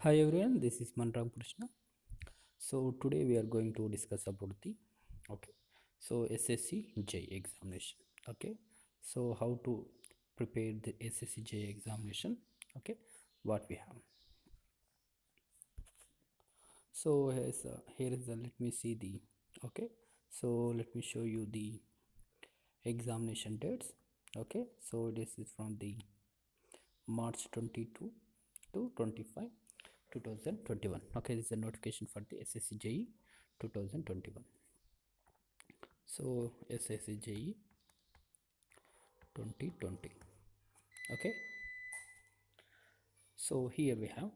Hi everyone, this is Manram Krishna. So today we are going to discuss about the SSC J examination. Okay, so how to prepare the SSC J examination. Okay, what we have. So here is the let me see the okay. So let me show you the examination dates. Okay, so this is from the March 22 to 25 2021. Okay, this is a notification for the SSC JE 2021. So SSC JE 2020. Okay, so here we have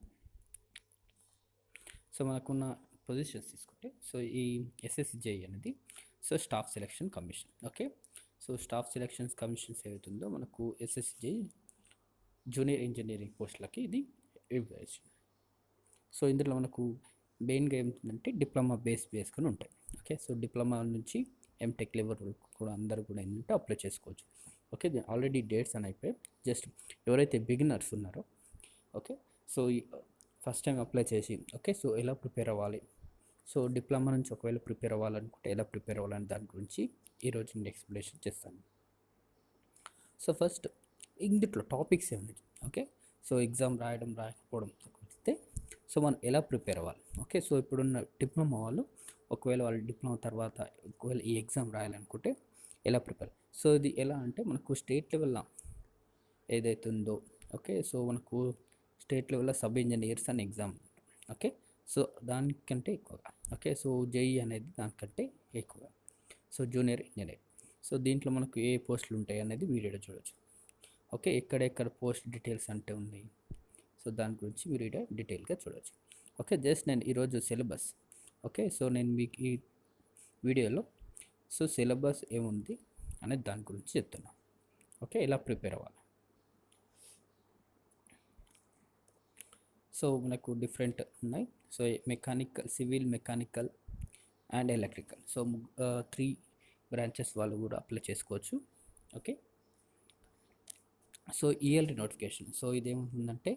so మనకున్న positions తీసుకుంటే so ఈ SSCJE అనేది so staff selection commission. Okay, so staff selections commissions ఏదైతుందో మనకు ఎస్ఎస్సిజే junior engineering పోస్టులకి ఇది ఇవ్వచ్చు. So ఇందులో మనకు మెయిన్గా ఏమిటంటే డిప్లొమా బేస్కొని ఉంటాయి. ఓకే, సో డిప్లొమా నుంచి ఎంటెక్ లెవెల్ వరకు కూడా అందరూ కూడా ఏంటంటే అప్లై చేసుకోవచ్చు. ఓకే, ఆల్రెడీ డేట్స్ అని అయిపోయి జస్ట్ ఎవరైతే బిగినర్స్ ఉన్నారో okay, so first time apply చేసి ఓకే, సో ఎలా ప్రిపేర్ అవ్వాలి, సో డిప్లొమా నుంచి ఒకవేళ ప్రిపేర్ అవ్వాలనుకుంటే ఎలా ప్రిపేర్ అవ్వాలని దాని గురించి ఈరోజు నేను ఎక్స్ప్లెనేషన్ చేస్తాను. సో ఫస్ట్ ఇందులో టాపిక్స్ ఏమున్నాయి. ఓకే, సో ఎగ్జామ్ రాయకపోవడం అయితే సో మనం ఎలా ప్రిపేర్ అవ్వాలి. ఓకే, సో ఇప్పుడున్న డిప్లొమా వాళ్ళు ఒకవేళ వాళ్ళు డిప్లొమా తర్వాత ఒకవేళ ఈ ఎగ్జామ్ రాయాలనుకుంటే ఎలా ప్రిపేర్. సో ఇది ఎలా అంటే మనకు స్టేట్ లెవెల్లో ఏదైతే ఉందో ఓకే, సో మనకు స్టేట్ లెవెల్లో సబ్ ఇంజనీర్స్ అని ఎగ్జామ్. ఓకే, సో దానికంటే ఎక్కువగా ఓకే, సో జేఈ అనేది దానికంటే ఎక్కువగా సో జూనియర్ ఇంజనీర్. సో దీంట్లో మనకు ఏ పోస్టులు ఉంటాయి అనేది వీడియోలో చూడవచ్చు. ఓకే, ఎక్కడెక్కడ పోస్ట్ డీటెయిల్స్ అంటే ఉన్నాయి, సో దాని గురించి మీరు డీటెయిల్గా చూడవచ్చు. ఓకే, జస్ట్ నేను ఈరోజు సిలబస్ ఓకే, సో నేను మీకు ఈ వీడియోలో సో సిలబస్ ఏముంది అనేది దాని గురించి చెప్తున్నాను. ఓకే, ఎలా ప్రిపేర్ అవ్వాలి. సో మనకు డిఫరెంట్ ఉన్నాయి. So mechanical, civil, mechanical and electrical. So 3 branches వాళ్ళు కూడా అప్లై చేసుకోవచ్చు. Okay, so ELT notification. So ఇదేముంటుందంటే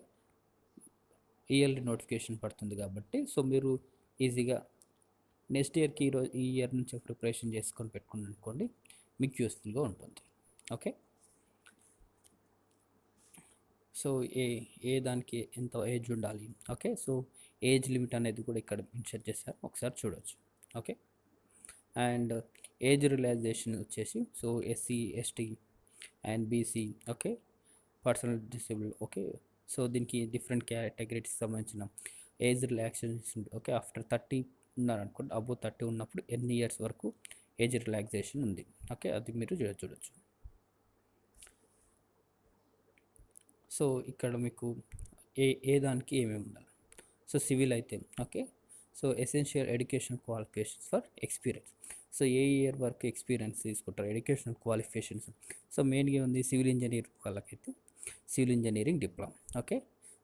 ఈఎల్టీ నోటిఫికేషన్ పడుతుంది కాబట్టి సో మీరు ఈజీగా నెక్స్ట్ ఇయర్కి ఈ ఇయర్ నుంచి ప్రిపరేషన్ చేసుకొని పెట్టుకుని అనుకోండి, మీకు యూస్ఫుల్గా ఉంటుంది. ఓకే, సో ఏ దానికి ఎంత ఏజ్ ఉండాలి. ఓకే, సో ఏజ్ లిమిట్ అనేది కూడా ఇక్కడ మెన్షన్ చేశారు, ఒకసారి చూడవచ్చు. ఓకే, అండ్ ఏజ్ రిలాక్సేషన్ వచ్చేసి so SC, ST and BC okay, personal disable. Okay, so దీనికి డిఫరెంట్ కేటగిరీకి సంబంధించిన ఏజ్ రిలాక్సేషన్. ఓకే, ఆఫ్టర్ 30 ఉన్నారనుకోండి, అబోవ్ 30 ఉన్నప్పుడు ఎన్ని ఇయర్స్ వరకు ఏజ్ రిలాక్సేషన్ ఉంది. ఓకే, అది మీరు చూడవచ్చు. సో ఇక్కడ మీకు ఏ దానికి ఏమేమి ఉండాలి. సో సివిల్ అయితే okay, so essential education qualifications for experience. So ఏ ఇయర్ వరకు ఎక్స్పీరియన్స్ తీసుకుంటారు, ఎడ్యుకేషన్ క్వాలిఫికేషన్స్. సో మెయిన్గా ఉంది సివిల్ ఇంజనీర్ వాళ్ళకైతే civil engineering diploma. Okay,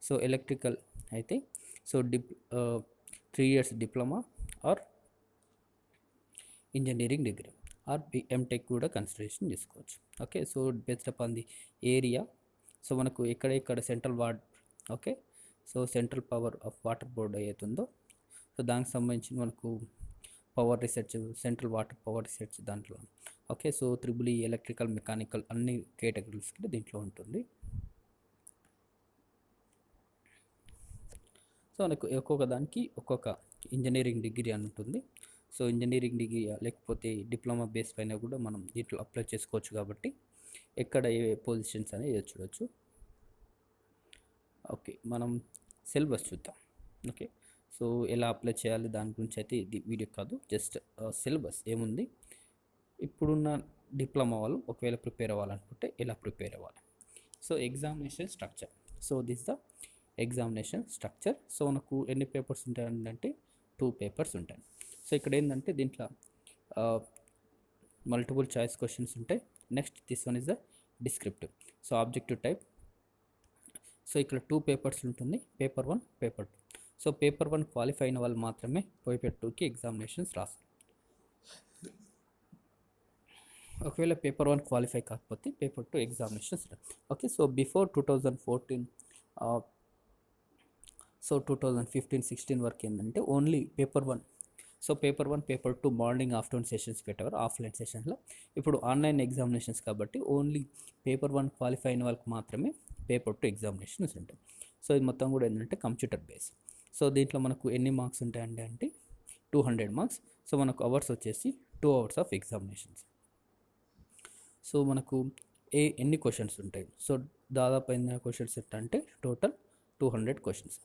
so electrical అయితే so 3 years diploma or engineering degree or MTech కూడా consideration చేసుకోవచ్చు. Okay, so based upon the area. So మనకు ఎక్కడ central ward okay, so central power of water board అవుతుందో so దానికి సంబంధించి మనకు power research, central water power research దాంట్లో okay, so triple electrical, mechanical అన్ని కేటగిరీస్కి దీంట్లో ఉంటుంది. సో మనకు ఒక్కొక్క దానికి ఒక్కొక్క ఇంజనీరింగ్ డిగ్రీ అని ఉంటుంది. సో ఇంజనీరింగ్ డిగ్రీ లేకపోతే డిప్లొమా బేస్ పైన కూడా మనం దీంట్లో అప్లై చేసుకోవచ్చు కాబట్టి ఎక్కడ ఏ పొజిషన్స్ అనేది చూడవచ్చు. ఓకే, మనం సిలబస్ చూద్దాం. ఓకే, సో ఎలా అప్లై చేయాలి దాని గురించి అయితే ఇది వీడియో కాదు, జస్ట్ సిలబస్ ఏముంది, ఇప్పుడున్న డిప్లొమా వాళ్ళు ఒకవేళ ప్రిపేర్ అవ్వాలనుకుంటే ఎలా ప్రిపేర్ అవ్వాలి. So examination structure. So this the examination structure. So మనకు ఎన్ని పేపర్స్ ఉంటాయంటే 2 పేపర్స్ ఉంటాయి. సో ఇక్కడ ఏంటంటే దీంట్లో మల్టిపుల్ చాయిస్ క్వశ్చన్స్ ఉంటాయి. Next this one is the descriptive. So objective type. So ఇక్కడ 2 పేపర్స్ ఉంటుంది, paper 1, paper 2. So paper 1 qualify అయిన వాళ్ళు మాత్రమే పేపర్ 2కి ఎగ్జామినేషన్స్ రాస్తారు. ఒకవేళ పేపర్ 1 క్వాలిఫై కాకపోతే paper 2 examinations. Okay, so before 2014 so 2015-16 వరకు ఏంటంటే only paper 1. So paper 1, paper 2 morning afternoon sessions పెట్టేవారు ఆఫ్లైన్ సెషన్స్లో. ఇప్పుడు ఆన్లైన్ ఎగ్జామినేషన్స్ కాబట్టి ఓన్లీ పేపర్ 1 క్వాలిఫై అయిన వాళ్ళకి మాత్రమే పేపర్ 2 ఎగ్జామినేషన్స్ ఉంటాయి. సో ఇది మొత్తం కూడా ఏంటంటే కంప్యూటర్ బేస్. సో దీంట్లో మనకు ఎన్ని మార్క్స్ ఉంటాయండి అంటే 200 మార్క్స్. సో మనకు అవర్స్ వచ్చేసి 2 hours ఆఫ్ ఎగ్జామినేషన్స్. సో మనకు ఎన్ని క్వశ్చన్స్ ఉంటాయి? సో దాదాపు ఎన్ని క్వశ్చన్స్ అంటే టోటల్ 200 క్వశ్చన్స్.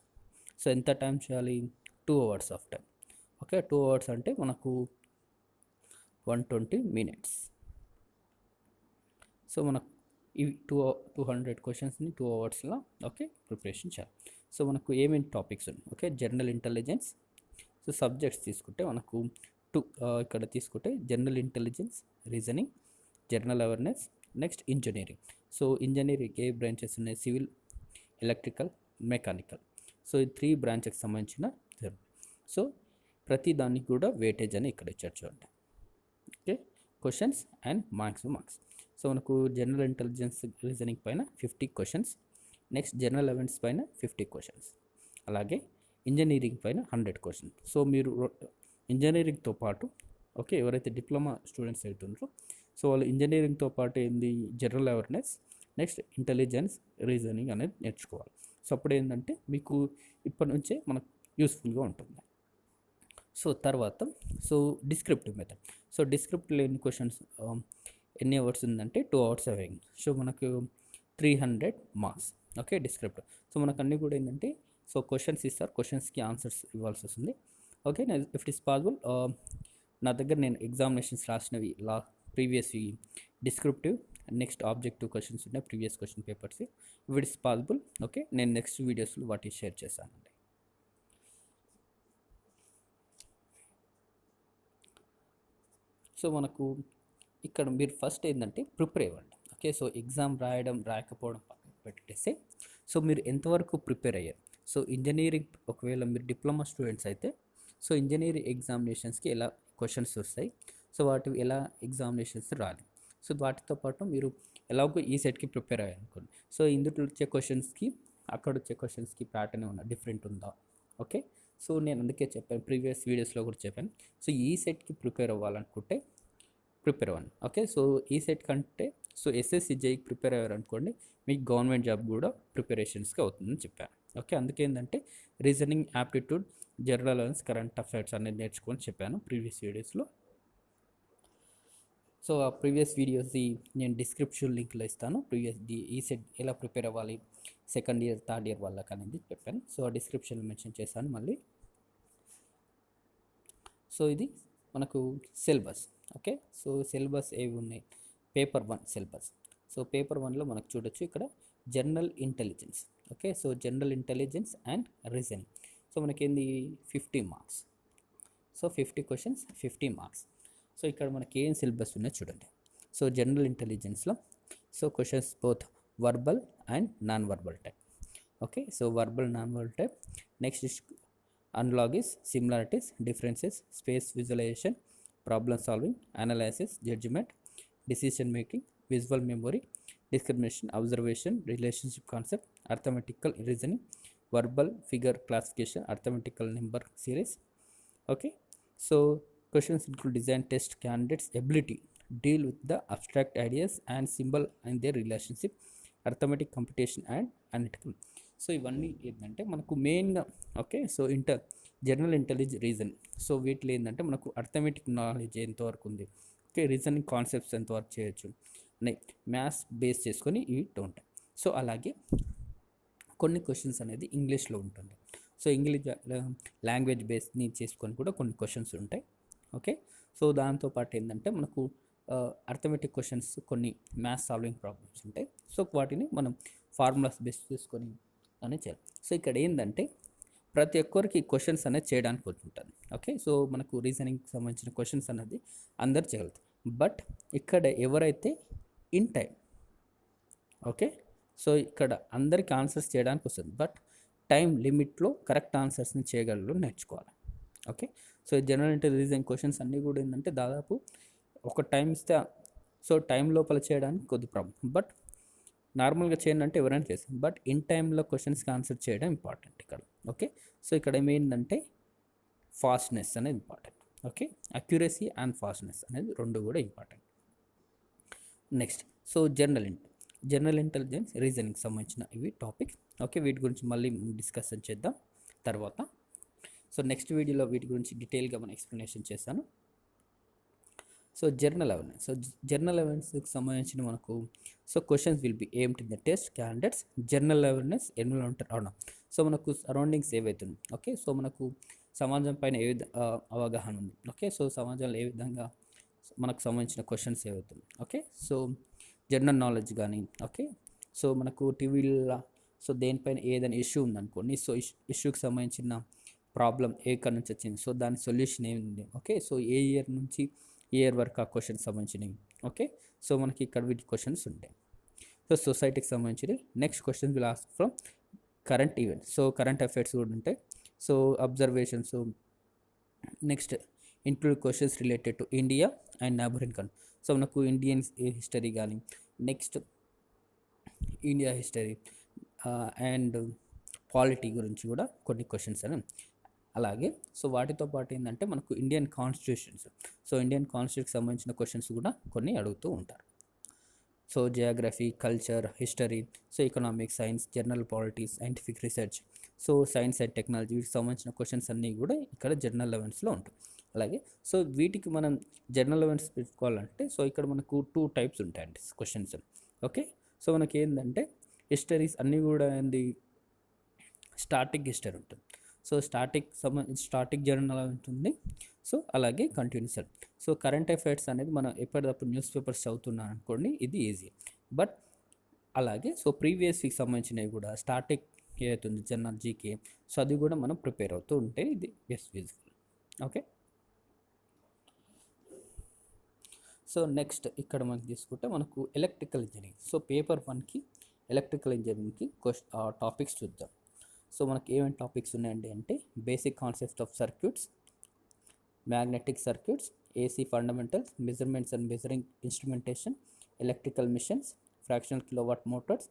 సో ఎంత టైం చేయాలి? 2 hours of time. Okay, 2 hours అంటే మనకు 120 minutes. సో మనకు ఇవి 200 క్వశ్చన్స్ని 2 hours ఓకే ప్రిపరేషన్ చేయాలి. సో మనకు ఏమేమి టాపిక్స్ ఉన్నాయి? Okay, general intelligence. So subjects తీసుకుంటే మనకు ఇక్కడ తీసుకుంటే general intelligence, reasoning, general awareness, next engineering. So engineering ఏ బ్రాంచెస్ ఉన్నాయి? Civil, electrical, mechanical. సో ఈ 3 బ్రాంచెస్కి సంబంధించిన. సో ప్రతి దానికి కూడా వెయిటేజ్ అని ఇక్కడ ఇచ్చారు చూడండి. Okay, questions and marks. So మనకు జనరల్ ఇంటెలిజెన్స్, రీజనింగ్ పైన 50 క్వశ్చన్స్, నెక్స్ట్ జనరల్ అవేర్నెస్ పైన 50 క్వశ్చన్స్, అలాగే ఇంజనీరింగ్ పైన 100 క్వశ్చన్స్. సో మీరు ఇంజనీరింగ్తో పాటు ఓకే ఎవరైతే డిప్లొమా స్టూడెంట్స్ అవుతున్నారో సో వాళ్ళు ఇంజనీరింగ్తో పాటు ఏంది general awareness, next intelligence, reasoning అనేది నేర్చుకోవాలి. సో అప్పుడు ఏంటంటే మీకు ఇప్పటి నుంచే మనకు యూస్ఫుల్గా ఉంటుంది. సో తర్వాత డిస్క్రిప్టివ్ మెథడ్. సో డిస్క్రిప్టివ్లో ఎన్ని క్వశ్చన్స్, ఎన్ని అవర్స్ ఉందంటే 2 hours అవేయింగ్. సో మనకు 300 మార్క్స్. Okay, descriptive. సో మనకు అన్నీ కూడా ఏంటంటే సో క్వశ్చన్స్ ఇస్తారు, క్వశ్చన్స్కి ఆన్సర్స్ ఇవ్వాల్సి వస్తుంది. Okay, if it is possible నా దగ్గర నేను ఎగ్జామినేషన్స్ రాసినవి ప్రీవియస్వి డిస్క్రిప్టివ్, నెక్స్ట్ ఆబ్జెక్టివ్ క్వశ్చన్స్ ఉన్నాయి previous question papers. If it is possible okay నేను నెక్స్ట్ వీడియోస్లో వాటి షేర్ చేస్తానండి. సో మనకు ఇక్కడ మీరు ఫస్ట్ ఏంటంటే ప్రిపేర్ అవ్వండి. ఓకే, సో ఎగ్జామ్ రాయకపోవడం పక్కన పెట్టేస్తే సో మీరు ఎంతవరకు ప్రిపేర్ అయ్యారు? సో ఇంజనీరింగ్ ఒకవేళ మీరు డిప్లొమా స్టూడెంట్స్ అయితే సో ఇంజనీరింగ్ ఎగ్జామినేషన్స్కి ఎలా క్వశ్చన్స్ వస్తాయి, సో వాటి ఎలా ఎగ్జామినేషన్స్ రాలి. సో వాటితో పాటు మీరు ఎలాగో ఈ సెట్కి ప్రిపేర్ అయ్యారు అనుకోండి. సో ఇందులో వచ్చే క్వశ్చన్స్కి అక్కడ వచ్చే క్వశ్చన్స్కి ప్యాటర్న్ ఏమన్నా డిఫరెంట్ ఉందా? ఓకే, సో నేను అందుకే చెప్పాను, ప్రీవియస్ వీడియోస్లో కూడా చెప్పాను. సో ఈ సెట్కి ప్రిపేర్ అవ్వాలనుకుంటే ప్రిపేర్ అవ్వండి. ఓకే, సో ఈ సెట్ కంటే సో ఎస్ఎస్సి జేఈకి ప్రిపేర్ అయ్యారనుకోండి మీకు గవర్నమెంట్ జాబ్ కూడా ప్రిపరేషన్స్కి అవుతుందని చెప్పాను. ఓకే, అందుకేంటంటే reasoning, aptitude, general awareness, current affairs అనేది నేర్చుకొని చెప్పాను ప్రీవియస్ వీడియోస్లో. సో ఆ ప్రీవియస్ వీడియోస్ నేను డిస్క్రిప్షన్ లింక్లో ఇస్తాను. ఈ సెట్ ఎలా ప్రిపేర్ అవ్వాలి సెకండ్ ఇయర్, థర్డ్ ఇయర్ వాళ్ళకి అనేది చెప్పాను. సో ఆ డిస్క్రిప్షన్లో మెన్షన్ చేశాను మళ్ళీ. సో ఇది మనకు సిలబస్. ఓకే, సో సిలబస్ ఏవి ఉన్నాయి? Paper 1 syllabus. సో పేపర్ 1లో మనకు చూడొచ్చు ఇక్కడ general intelligence. Okay, so general intelligence and reasoning. So మనకేంది 50 marks. So 50 questions 50 marks. So ఇక్కడ మనకి ఏం సిలబస్ ఉన్నాయో చూడండి. సో జనరల్ ఇంటెలిజెన్స్లో so questions both verbal and non verbal type. Okay, so verbal, non verbal type. Next analogies, similarities, differences, space visualisation, problem solving, analysis, judgement, decision making, visual memory, discrimination, observation, relationship concept, arithmetical reasoning, verbal figure classification, arithmetical number series. Okay, so questions include design test candidates ability deal with the abstract ideas and symbol and their relationship, arithmetic computation and analytical. So ఇవన్నీ ఏంటంటే మనకు మెయిన్గా okay so general intelligence, reason. So వీటిలో ఏంటంటే మనకు arithmetic knowledge ఎంతవరకు ఉంది, okay reasoning concepts ఎంతవరకు చేయొచ్చు అనే మ్యాథ్స్ బేస్ చేసుకొని ఇవి ఉంటాయి. సో అలాగే కొన్ని క్వశ్చన్స్ అనేది ఇంగ్లీష్లో ఉంటుంది. సో ఇంగ్లీష్ లాంగ్వేజ్ బేస్ని చేసుకొని కూడా కొన్ని క్వశ్చన్స్ ఉంటాయి. ఓకే, సో దాంతోపాటు ఏంటంటే మనకు అర్థమెటిక్ క్వశ్చన్స్, కొన్ని మ్యాథ్స్ సాల్వింగ్ ప్రాబ్లమ్స్ ఉంటాయి. సో వాటిని మనం ఫార్ములాస్ బేస్ చేసుకొని అనేది చేయాలి. సో ఇక్కడ ఏంటంటే ప్రతి ఒక్కరికి క్వశ్చన్స్ అనేది చేయడానికి ఉంటుంది. ఓకే, సో మనకు రీజనింగ్కి సంబంధించిన క్వశ్చన్స్ అనేది అందరు చేయగలుగుతారు. బట్ ఇక్కడ ఎవరైతే ఇన్ టైం ఓకే సో ఇక్కడ అందరికి ఆన్సర్స్ చేయడానికి వస్తుంది, బట్ టైం లిమిట్లో కరెక్ట్ ఆన్సర్స్ని చేయగలరు నేర్చుకోవాలి. Okay, so general intelligence questions అన్నీ కూడా ఏంటంటే దాదాపు ఒక టైం ఇస్తే సో టైం లోపల చేయడానికి కొద్ది ప్రాబ్లం, బట్ నార్మల్గా చేయండి అంటే ఎవరైనా చేస్తాం, బట్ ఇన్ టైంలో క్వశ్చన్స్కి ఆన్సర్ చేయడం ఇంపార్టెంట్ ఇక్కడ. ఓకే, సో ఇక్కడ ఏమైందంటే ఫాస్ట్నెస్ అనేది important. Okay, accuracy and fastness అనేది రెండు కూడా important. Next, so general intelligence reasoning సంబంధించిన ఇవి టాపిక్. ఓకే, వీటి గురించి మళ్ళీ డిస్కషన్ చేద్దాం తర్వాత. సో నెక్స్ట్ వీడియోలో వీటి గురించి డీటెయిల్గా మనం ఎక్స్ప్లెనేషన్ చేస్తాను. సో జనరల్ అవేర్నెస్కి సంబంధించిన మనకు సో క్వశ్చన్స్ విల్ బి ఏమిటి the test candidates general awareness environment అవునా. సో మనకు సరౌండింగ్స్ ఏవైతుంది. ఓకే, సో మనకు సమాజం పైన అవగాహన ఉంది. ఓకే, సో సమాజంలో ఏ విధంగా మనకు సంబంధించిన క్వశ్చన్స్ ఏవైతుంది. ఓకే, సో జనరల్ నాలెడ్జ్ కానీ. ఓకే, సో మనకు టీవీలో సో దేనిపైన ఏదైనా ఇష్యూ ఉందనుకోండి, సో ఇష్యూకి సంబంధించిన ప్రాబ్లం ఎక్కడి నుంచి వచ్చింది, సో దాని సొల్యూషన్ ఏముంది. ఓకే, సో ఏ ఇయర్ నుంచి ఏ ఇయర్ వరకు ఆ క్వశ్చన్స్ సంబంధించినవి. ఓకే, సో మనకి ఇక్కడ వీటి క్వశ్చన్స్ ఉంటాయి. సో సొసైటీకి సంబంధించి next question will ask from current events. So current affairs కూడా ఉంటాయి. So observations. Next include questions related to India and neighbouring country. So మనకు ఇండియన్ హిస్టరీ కానీ, next India history and polity గురించి కూడా కొన్ని క్వశ్చన్స్ అని. అలాగే సో వాటితో పాటు ఏంటంటే మనకు ఇండియన్ కాన్స్టిట్యూషన్స్. సో ఇండియన్ కాన్స్టిట్యూషన్కి సంబంధించిన క్వశ్చన్స్ కూడా కొన్ని అడుగుతూ ఉంటారు. So Geography, culture, history, so economics, science, general politics, scientific research, so science and technology, వీటికి సంబంధించిన క్వశ్చన్స్ అన్నీ కూడా ఇక్కడ జనరల్ అవేర్నెస్లో ఉంటాయి. అలాగే సో వీటికి మనం జనరల్ అవేర్నెస్ పెట్టుకోవాలంటే సో ఇక్కడ మనకు 2 టైప్స్ ఉంటాయండి క్వశ్చన్స్. ఓకే, సో మనకి ఏంటంటే హిస్టరీస్ అన్నీ కూడా ఏంది స్టాటిక్ హిస్టరీ ఉంటుంది. సో స్టాటిక్ జర్నల్ ఉంటుంది. సో అలాగే కంటిన్యూస్. సో కరెంట్ అఫైర్స్ అనేది మనం ఎప్పటికప్పుడు న్యూస్ పేపర్స్ చదువుతున్నాం అనుకోండి, ఇది ఈజీ. బట్ అలాగే సో ప్రీవియస్ వీక్ సంబంధించినవి కూడా స్టాటిక్ ఏదైతుంది జనరల్ జీకే, సో అది కూడా మనం ప్రిపేర్ అవుతూ ఉంటే ఇది best useful. Okay, so next ఇక్కడ మనం తీసుకుంటే మనకు ఎలక్ట్రికల్ ఇంజనీరింగ్. సో పేపర్ 1కి ఎలక్ట్రికల్ ఇంజనీరింగ్కి టాపిక్స్ చూద్దాం. సో మనకి ఏమేమి టాపిక్స్ ఉన్నాయండి అంటే basic concept of circuits, magnetic circuits, AC fundamentals, measurements and measuring instrumentation, electrical machines, fractional kilowatt motors,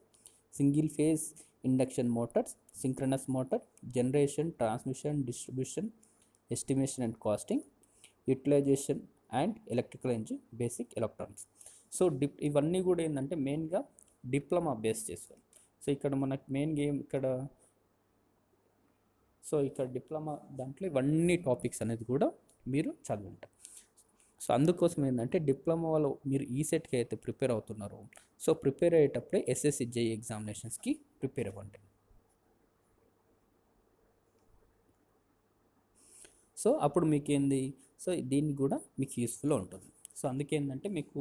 single phase induction motors, synchronous motor, generation, transmission, distribution, estimation and costing, utilization and electrical engine, basic electronics. So ఇవన్నీ కూడా ఏంటంటే మెయిన్గా diploma base చేసుకోవాలి. So ఇక్కడ మనకు main game ఇక్కడ diploma దాంట్లో ఇవన్నీ టాపిక్స్ అనేది కూడా మీరు చదువుంటారు. సో అందుకోసం ఏంటంటే డిప్లొమాలో మీరు ఈ సెట్కి అయితే ప్రిపేర్ అవుతున్నారో సో ప్రిపేర్ అయ్యేటప్పుడే ఎస్ఎస్సి జేఈ ఎగ్జామినేషన్స్కి ప్రిపేర్ అవ్వండి. సో అప్పుడు మీకు ఏంది, సో దీన్ని కూడా మీకు యూస్ఫుల్గా ఉంటుంది. సో అందుకే ఏంటంటే మీకు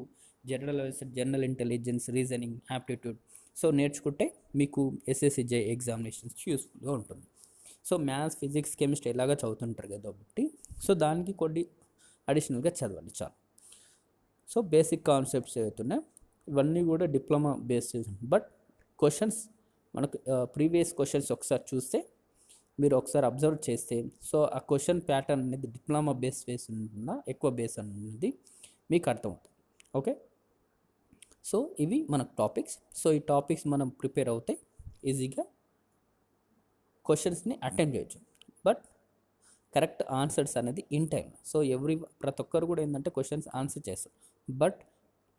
general intelligence, reasoning, aptitude so నేర్చుకుంటే మీకు ఎస్ఎస్సి జేఈ ఎగ్జామినేషన్స్కి యూస్ఫుల్గా ఉంటుంది. సో మ్యాథ్స్, ఫిజిక్స్, కెమిస్ట్రీ ఎలాగా చదువుతుంటారు కదా కాబట్టి సో దానికి కొన్ని అడిషనల్గా చదవండి చాలు. సో బేసిక్ కాన్సెప్ట్స్ ఏవైతున్నాయి ఇవన్నీ కూడా డిప్లొమా బేస్ చేసి, బట్ క్వశ్చన్స్ మనకు ప్రీవియస్ క్వశ్చన్స్ ఒకసారి చూస్తే మీరు ఒకసారి అబ్జర్వ్ చేస్తే సో ఆ క్వశ్చన్ ప్యాటర్న్ అనేది డిప్లొమా బేస్ ఉంటుందా ఎక్కువ బేస్ అనేది మీకు అర్థమవుతుంది. ఓకే, సో ఇవి మనకు టాపిక్స్. సో ఈ టాపిక్స్ మనం ప్రిపేర్ అవుతే ఈజీగా క్వశ్చన్స్ని అటెంప్ట్ చేయొచ్చు. బట్ కరెక్ట్ ఆన్సర్స్ అనేది ఇన్ టైం. సో ప్రతి ఒక్కరు కూడా ఏంటంటే క్వశ్చన్స్ ఆన్సర్ చేస్తారు, బట్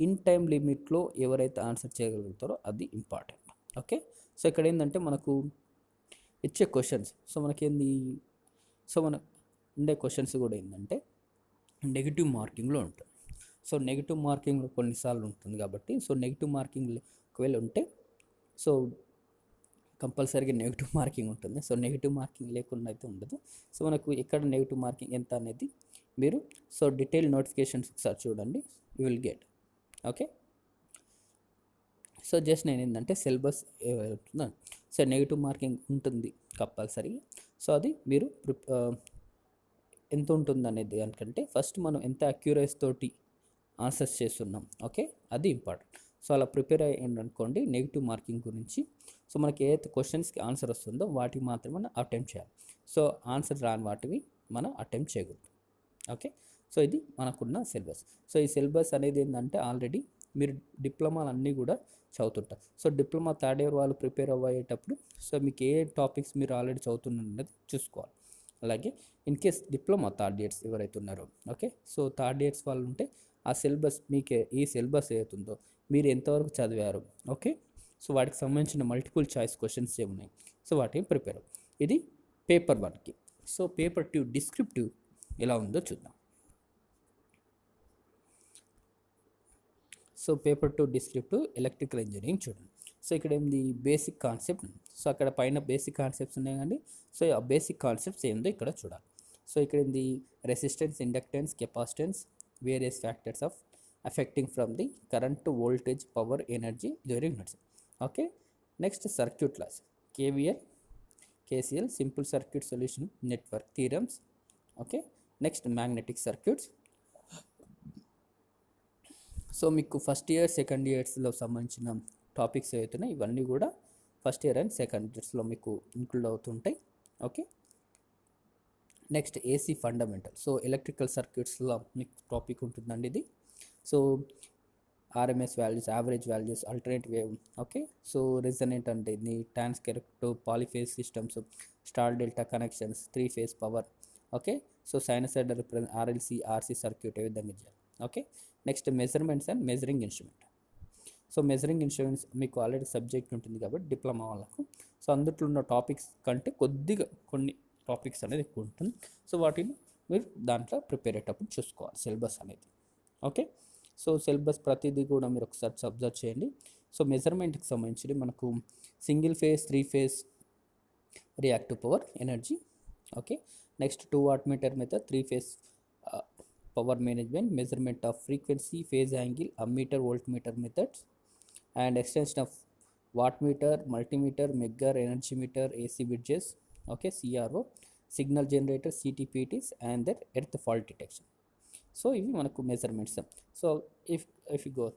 ఇన్ టైం లిమిట్లో ఎవరైతే ఆన్సర్ చేయగలుగుతారో అది ఇంపార్టెంట్. ఓకే, సో ఇక్కడ ఏంటంటే మనకు ఇచ్చే క్వశ్చన్స్ సో మనకేంది సో మన ఉండే క్వశ్చన్స్ కూడా ఏంటంటే నెగిటివ్ మార్కింగ్లో ఉంటుంది. సో నెగిటివ్ మార్కింగ్లో కొన్నిసార్లు ఉంటుంది కాబట్టి సో నెగిటివ్ మార్కింగ్ ఒకవేళ ఉంటే సో కంపల్సరీగా నెగిటివ్ మార్కింగ్ ఉంటుంది. సో నెగిటివ్ మార్కింగ్ లేకుండా అయితే ఉండదు. సో మనకు ఎక్కడ నెగిటివ్ మార్కింగ్ ఎంత అనేది మీరు సో డీటెయిల్ నోటిఫికేషన్స్ ఒకసారి చూడండి, you will get. Okay, so just నేను ఏంటంటే సిలబస్ సో నెగిటివ్ మార్కింగ్ ఉంటుంది కంపల్సరీ. సో అది మీరు ఎంత ఉంటుంది అనేది దానికంటే ఫస్ట్ మనం ఎంత అక్యూరేస్ తోటి ఆన్సర్స్ చేస్తున్నాం. ఓకే, అది ఇంపార్టెంట్. సో అలా ప్రిపేర్ అయ్యింది అనుకోండి నెగిటివ్ మార్కింగ్ గురించి. సో మనకి ఏదైతే క్వశ్చన్స్కి ఆన్సర్ వస్తుందో వాటికి మాత్రమే మనం అటెంప్ట్ చేయాలి. సో ఆన్సర్ రాని వాటివి మనం అటెంప్ట్ చేయకూడదు. ఓకే, సో ఇది మనకున్న సిలబస్. సో ఈ సిలబస్ అనేది ఏంటంటే ఆల్రెడీ మీరు డిప్లొమాలు అన్నీ కూడా చదువుతుంటారు. సో డిప్లొమా థర్డ్ ఇయర్ వాళ్ళు ప్రిపేర్ అయ్యేటప్పుడు సో మీకు ఏ టాపిక్స్ మీరు ఆల్రెడీ చదువుతున్నది చూసుకోవాలి. అలాగే in case diploma third years ఎవరైతే ఉన్నారో, ఓకే, సో థర్డ్ ఇయర్స్ వాళ్ళు ఉంటే ఆ సిలబస్ మీకే ఈ సిలబస్ ఏదైతుందో మీరు ఎంతవరకు చదివారు, ఓకే, సో వాటికి సంబంధించిన మల్టిపుల్ చాయిస్ క్వశ్చన్స్ ఏమున్నాయి, సో వాటిని ప్రిపేర్. ఇది పేపర్ 1కి. సో పేపర్ 2 డిస్క్రిప్టివ్ ఎలా ఉందో చూద్దాం. So paper 2 descriptive electrical engineering చూడండి. సో ఇక్కడ ఏంది బేసిక్ కాన్సెప్ట్. సో అక్కడ పైన బేసిక్ కాన్సెప్ట్స్ ఉన్నాయి కానీ సో ఆ బేసిక్ కాన్సెప్ట్స్ ఏందో ఇక్కడ చూడాలి. సో ఇక్కడ ఏంది resistance, inductance, capacitance, various factors of affecting from the current to voltage, power, energy during nuts. Okay, next circuit laws, KVL, KCL, simple circuit solution, network theorems. Okay, next magnetic circuits. So మీకు first year second ఇయర్స్లో సంబంధించిన topics అవుతున్నాయి, ఇవన్నీ కూడా first year and second ఇయర్స్లో మీకు include అవుతుంటాయి. Okay, next AC fundamental. So electrical సర్క్యూట్స్లో మీకు టాపిక్ ఉంటుందండి ఇది. So RMS values, average values, alternate wave. Okay, so resonant అంటే ఇది, ట్రాన్స్కెరెక్ట్, polyphase systems, star delta connections, 3 phase power. Okay, so sinusoidal RLC, RC circuit ఏ విధంగా చేయాలి. Okay, next measurements and measuring instrument. So measuring instruments మీకు already subject ఉంటుంది కాబట్టి diploma వాళ్ళకు, సో అందులో ఉన్న టాపిక్స్ కంటే కొద్దిగా కొన్ని టాపిక్స్ అనేది ఎక్కువ ఉంటుంది. సో వాటిని మీరు దాంట్లో ప్రిపేర్ అయ్యేటప్పుడు చూసుకోవాలి సిలబస్ అనేది. ఓకే, సో సిలబస్ ప్రతిదీ కూడా మీరు ఒకసారి అబ్జర్వ్ చేయండి. సో మెజర్మెంట్కి సంబంధించి మనకు single phase, 3 phase reactive power energy. Okay, next 2 watt meter method, 3 phase power management, measurement of frequency, phase angle, ammeter, volt meter methods, and extension of watt meter, multimeter, megger, energy meter, AC bridges. Okay, CRO, signal generator, CTPTs, and other earth fault detection. So ఇవి మనకు measurements. So if you go,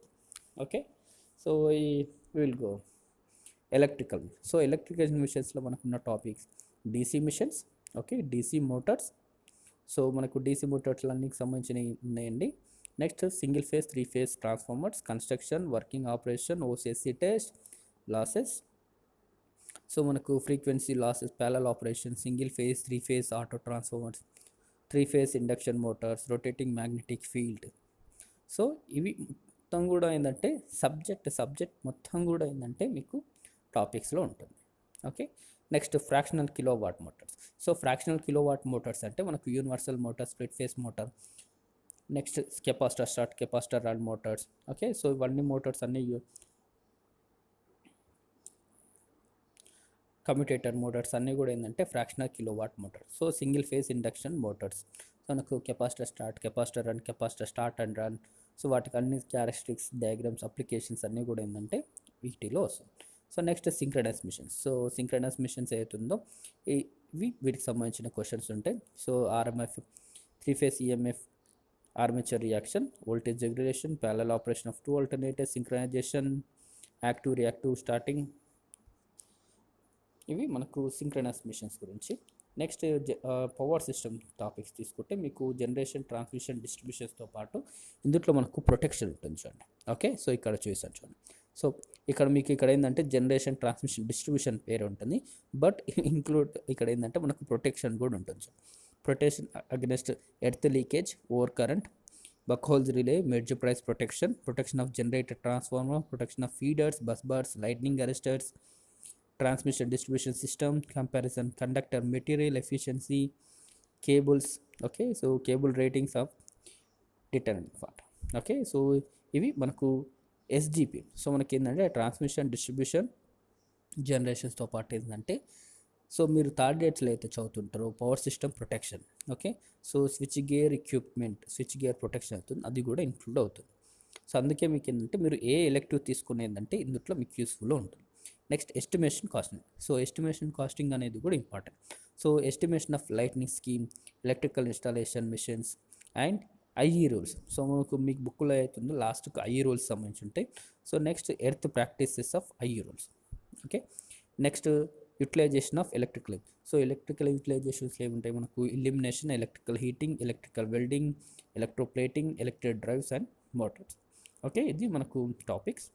okay, so ఈ will go electrical. So electrical మిషన్స్లో మనకున్న topics DC machines, okay, DC motors. So మనకు DC మోటార్స్లన్నిటికి సంబంధించినవి ఉన్నాయండి. Next single phase, 3 phase transformers, construction, working operation, OCSC test, losses. So మనకు frequency losses, parallel operation, single phase, 3 phase auto transformers, 3 phase induction motors, rotating magnetic field. So ఇవి మొత్తం కూడా ఏంటంటే subject మొత్తం కూడా ఏంటంటే మీకు టాపిక్స్లో ఉంటుంది. Okay, next fractional kilo watt motors. So fractional kilo watt motors అంటే మనకు universal motor, split phase motor, next capacitor start, capacitor run motors. Okay, so ఇవన్నీ మోటార్స్ అన్నీ కమ్యూటేటర్ మోటార్స్ అన్నీ కూడా ఏంటంటే fractional kilo watt motor. So single phase induction motors. So మనకు capacitor start, capacitor run, capacitor start and run. So వాటికి అన్ని characteristics, diagrams, applications అన్నీ కూడా ఏంటంటే వీటిలో వస్తుంది. So next synchronous machines. So synchronous machines ఏదైతుందో వీటికి సంబంధించిన క్వశ్చన్స్ ఉంటాయి. So RMF, 3 phase EMF, armature reaction, voltage regulation, parallel operation of 2 alternators, synchronisation, active reactive starting. ఇవి మనకు సింక్రనస్ మిషన్స్ గురించి. నెక్స్ట్ పవర్ సిస్టమ్ టాపిక్స్ తీసుకుంటే మీకు జనరేషన్, ట్రాన్స్మిషన్, డిస్ట్రిబ్యూషన్స్తో పాటు ఇందులో మనకు ప్రొటెక్షన్ ఉంటుంది చూడండి. ఓకే, సో ఇక్కడ చూసాను చూడండి. సో ఇక్కడ మీకు ఇక్కడ ఏంటంటే జనరేషన్, ట్రాన్స్మిషన్, డిస్ట్రిబ్యూషన్ పేరు ఉంటుంది, బట్ ఇంక్లూడ్ ఇక్కడ ఏంటంటే మనకు ప్రొటెక్షన్ కూడా ఉంటుంది. Protection against earth leakage, over current, Buchholz relay, Merz Price protection, protection of generator transformer, protection of feeders, bus bars, lightning arresters, transmission distribution system, comparison, conductor material efficiency, cables. Okay, so cable ratings of determinant part. Okay, so ఇవి మనకు SGP. So మనకి ఏంటంటే transmission, distribution, జనరేషన్స్తో పాటు ఏంటంటే so మీరు third ఇయర్స్లో అయితే చదువుతుంటారో power system protection. Okay, so switch gear equipment, switch gear protection అవుతుంది, అది కూడా ఇంక్లూడ్ అవుతుంది. సో అందుకే మీకు ఏంటంటే మీరు ఏ ఎలెక్టివ్ తీసుకునేదంటే ఇందులో మీకు యూస్ఫుల్లో ఉంటుంది. Next estimation costing. So estimation costing అనేది కూడా important. So estimation of lightning scheme, electrical installation machines, and IE rules. So మనకు మీకు బుక్లో అవుతుందో లాస్ట్కి ఐఈ రూల్స్ సంబంధించి ఉంటాయి. So next earth practices of IE rules. Okay, next utilization of electrical. So electrical utilizations ఏముంటాయి మనకు illumination, electrical heating, electrical welding, electroplating, electric drives and motors. Okay, ఇది మనకు topics.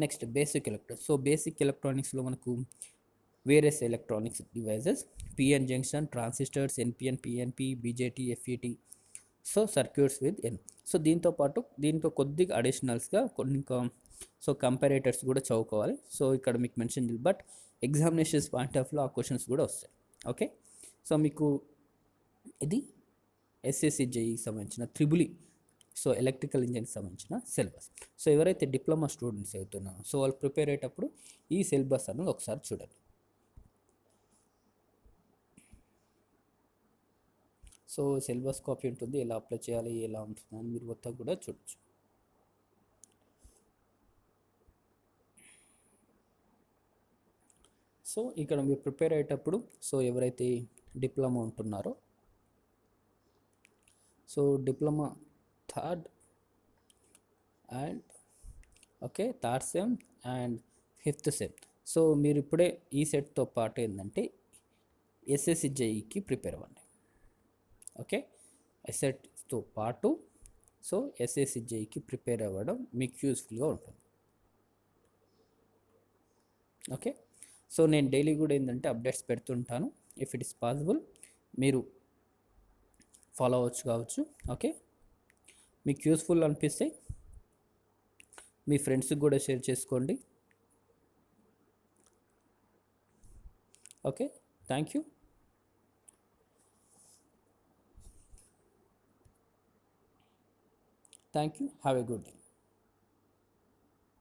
Next basic electronics. So basic ఎలక్ట్రానిక్స్లో మనకు various electronics devices, PN junction, transistors, NPN, PNP, BJT, FET, so circuits with N. So దీంతో పాటు దీంట్లో కొద్దిగా అడిషనల్స్గా కొన్ని so కంపారేటర్స్ కూడా చదువుకోవాలి. సో ఇక్కడ మీకు మెన్షన్ చేయాలి, బట్ ఎగ్జామినేషన్స్ పాయింట్ ఆఫ్లో ఆ క్వశ్చన్స్ కూడా వస్తాయి. ఓకే, సో మీకు ఇది ఎస్ఎస్సి జేఈకి సంబంధించిన త్రిబులి, సో ఎలక్ట్రికల్ ఇంజనీరింగ్ సంబంధించిన సిలబస్. సో ఎవరైతే డిప్లొమా స్టూడెంట్స్ అవుతున్నారో సో వాళ్ళు ప్రిపేర్ అయ్యేటప్పుడు ఈ సిలబస్ అనేది ఒకసారి చూడండి. సో సిలబస్ కాపీ ఉంటుంది, ఎలా అప్లై చేయాలి, ఎలా ఉంటుంది అని మీరు మొత్తం కూడా చూడొచ్చు. సో ఇక్కడ మీరు ప్రిపేర్ అయ్యేటప్పుడు సో ఎవరైతే డిప్లొమా ఉంటున్నారో so diploma third and okay third sem and fifth sem, so మీరు ఇప్పుడే ఈ సెట్తో పాటు ఏంటంటే ఎస్ఎస్సి జేఈకి ప్రిపేర్ అవ్వండి. ఓకే, ఎస్ఎట్తో పాటు సో ఎస్ఎస్సి జేఈకి ప్రిపేర్ అవ్వడం మీకు యూస్ఫుల్గా ఉంటుంది. ఓకే, సో నేను డైలీ కూడా ఏంటంటే అప్డేట్స్ పెడుతుంటాను. ఇఫ్ ఇట్ ఇస్ పాసిబుల్ మీరు ఫాలో అవ్వచ్చు కావచ్చు. ఓకే, మీకు యూస్ఫుల్ అనిపిస్తే మీ ఫ్రెండ్స్కి కూడా షేర్ చేసుకోండి. Okay, thank you. Thank you. Have a good day.